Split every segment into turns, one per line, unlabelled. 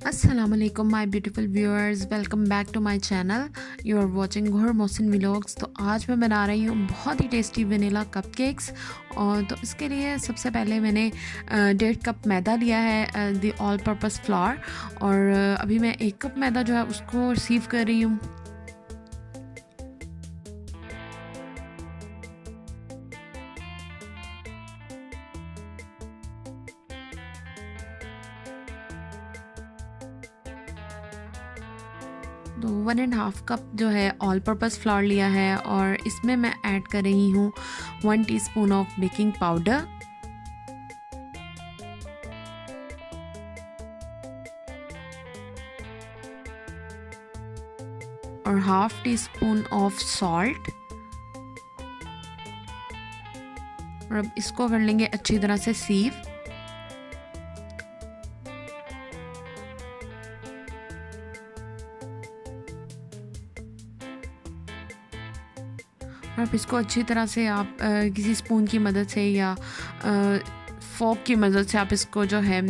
Aslam my beautiful viewers, welcome back to my channel. You are watching घोर Mohsin vlogs. तो आज मैं बना रही हूँ बहुत ही टेस्टी वनीला कपकेक्स। और तो इसके लिए सबसे पहले मैंने 1.5 कप मैदा लिया है, द ऑल पर्पस फ्लावर। और अभी मैं 1 कप मैदा जो है उसको रिसीव कर रही हूँ। तो 1.5 कप जो है ऑल पर्पस फ्लावर लिया है और इसमें मैं ऐड कर रही हूँ 1 टीस्पून ऑफ बेकिंग पाउडर और half tea spoon of salt. और अब इसको कर लेंगे अच्छी तरह से सीव। और अब इसको अच्छी तरह से आप किसी स्पून की मदद से या फोक की मदद से आप इसको जो है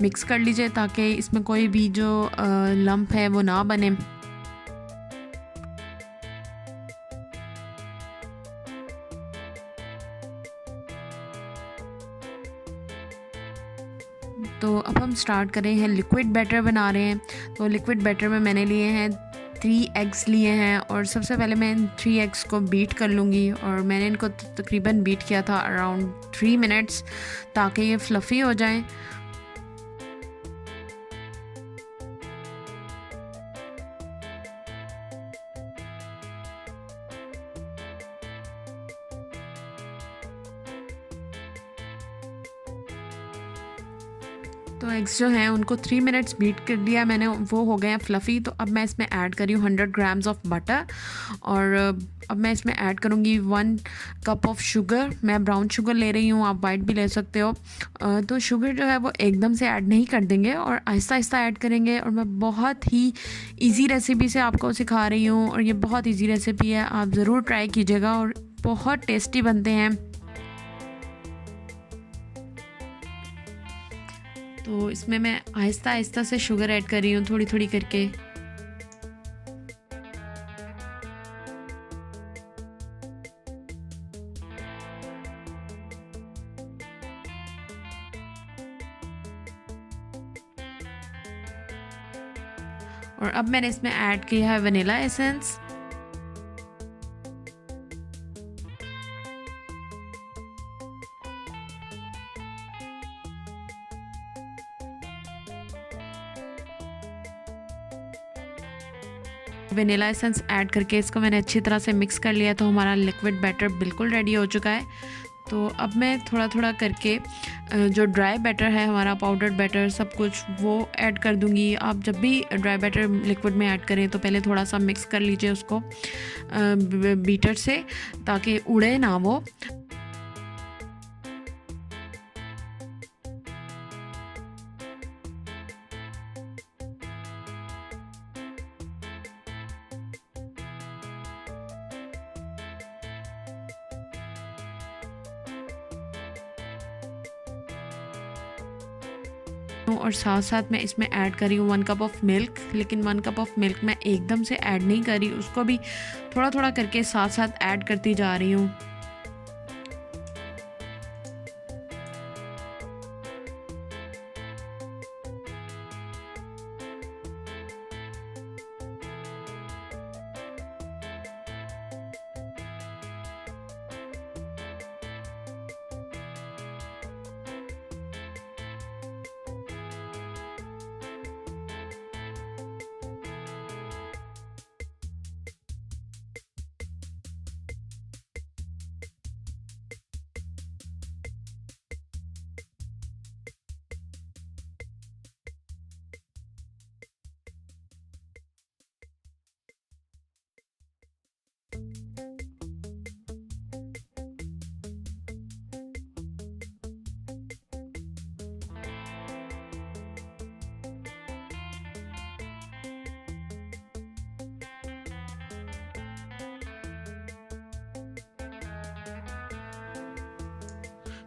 मिक्स कर लीजिए, ताकि इसमें कोई भी जो लंप है वो ना बने। तो अब हम स्टार्ट कर रहे हैं, लिक्विड बैटर बना रहे हैं। तो लिक्विड बैटर में मैंने लिए हैं 3 एग्स लिए हैं और सबसे पहले मैं इन 3 एग्स को बीट कर लूँगी। और मैंने इनको तकरीबन बीट किया था अराउंड 3 मिनट्स, ताकि ये फ्लफ़ी हो जाएं। तो एग्स जो हैं उनको 3 मिनट्स बीट कर दिया मैंने, वो हो गए हैं फ्लफ़ी। तो अब मैं इसमें ऐड कर रही हूँ 100 ग्राम्स ऑफ बटर। और अब मैं इसमें ऐड करूँगी 1 कप ऑफ शुगर। मैं ब्राउन शुगर ले रही हूँ, आप वाइट भी ले सकते हो। तो शुगर जो है वो एकदम से ऐड नहीं कर देंगे और आहिस्ता आहिस्ता ऐड करेंगे। और मैं बहुत ही ईजी रेसिपी से आपको सिखा रही हूँ और ये बहुत ईजी रेसिपी है, आप ज़रूर ट्राई कीजिएगा और बहुत टेस्टी बनते हैं। तो इसमें मैं आहिस्ता आहिस्ता से शुगर ऐड कर रही हूँ, थोड़ी थोड़ी करके। और अब मैंने इसमें ऐड किया है vanilla essence. Vanilla essence add करके इसको मैंने अच्छी तरह से मिक्स कर लिया। तो हमारा लिक्विड बैटर बिल्कुल रेडी हो चुका है। तो अब मैं थोड़ा थोड़ा करके जो ड्राई बैटर है हमारा, पाउडर्ड बैटर सब कुछ, वो ऐड कर दूंगी। आप जब भी ड्राई बैटर लिक्विड में ऐड करें तो पहले थोड़ा सा मिक्स कर लीजिए उसको बीटर से, ताकि उड़े ना वो। और साथ साथ मैं इसमें ऐड कर रही हूँ 1 कप ऑफ मिल्क। लेकिन 1 कप ऑफ मिल्क मैं एकदम से ऐड नहीं कर रही, उसको भी थोड़ा थोड़ा करके साथ साथ ऐड करती जा रही हूँ।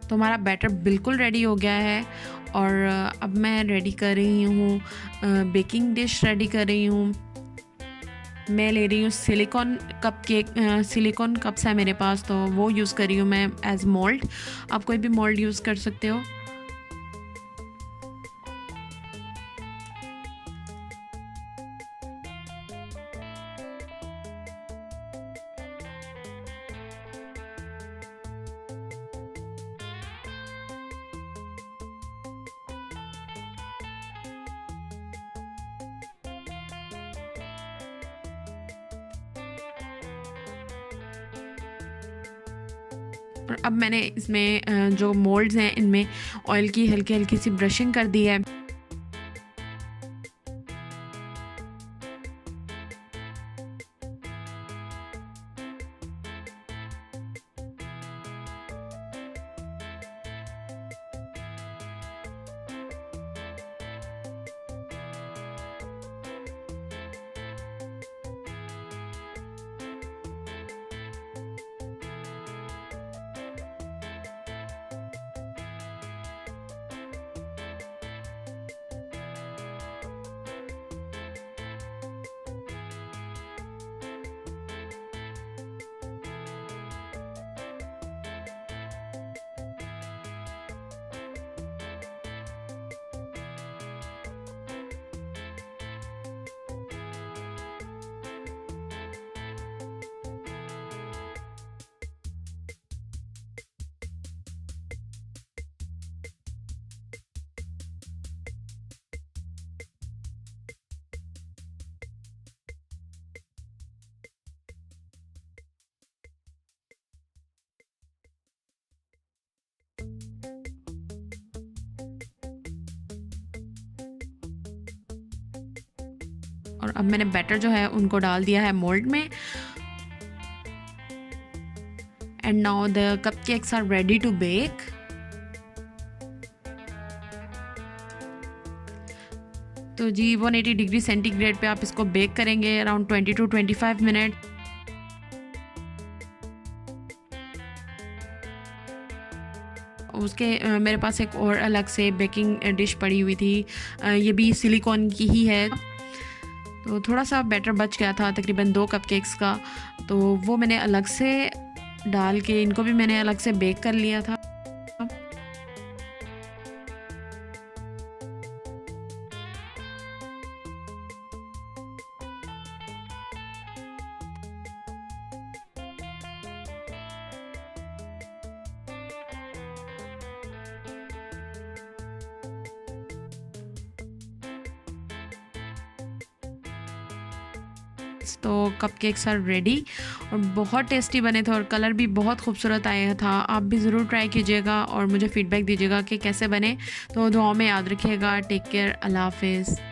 तो हमारा बैटर बिल्कुल रेडी हो गया है। और अब मैं रेडी कर रही हूँ, बेकिंग डिश रेडी कर रही हूँ। मैं ले रही हूँ सिलिकॉन कपकेक, सिलिकॉन कप्स है मेरे पास, तो वो यूज़ कर रही हूँ मैं एज मोल्ड। आप कोई भी मोल्ड यूज़ कर सकते हो। और अब मैंने इसमें जो मोल्ड्स हैं इनमें ऑयल की हल्की हल्की सी ब्रशिंग कर दी है। और अब मैंने बैटर जो है उनको डाल दिया है मोल्ड में। And now the cupcakes are ready to bake. तो जी 180 डिग्री सेंटीग्रेड पे आप इसको बेक करेंगे अराउंड 20 to 25 मिनट। उसके मेरे पास एक और अलग से बेकिंग डिश पड़ी हुई थी, ये भी सिलिकॉन की ही है। तो थोड़ा सा बैटर बच गया था तकरीबन 2 कपकेक्स का, तो वो मैंने अलग से डाल के इनको भी मैंने अलग से बेक कर लिया था। तो कपकेक्स आर रेडी और बहुत टेस्टी बने थे और कलर भी बहुत खूबसूरत आया था। आप भी ज़रूर ट्राई कीजिएगा और मुझे फ़ीडबैक दीजिएगा कि कैसे बने। तो दुआओं में याद रखिएगा। Take care. अल्लाह हाफिज़।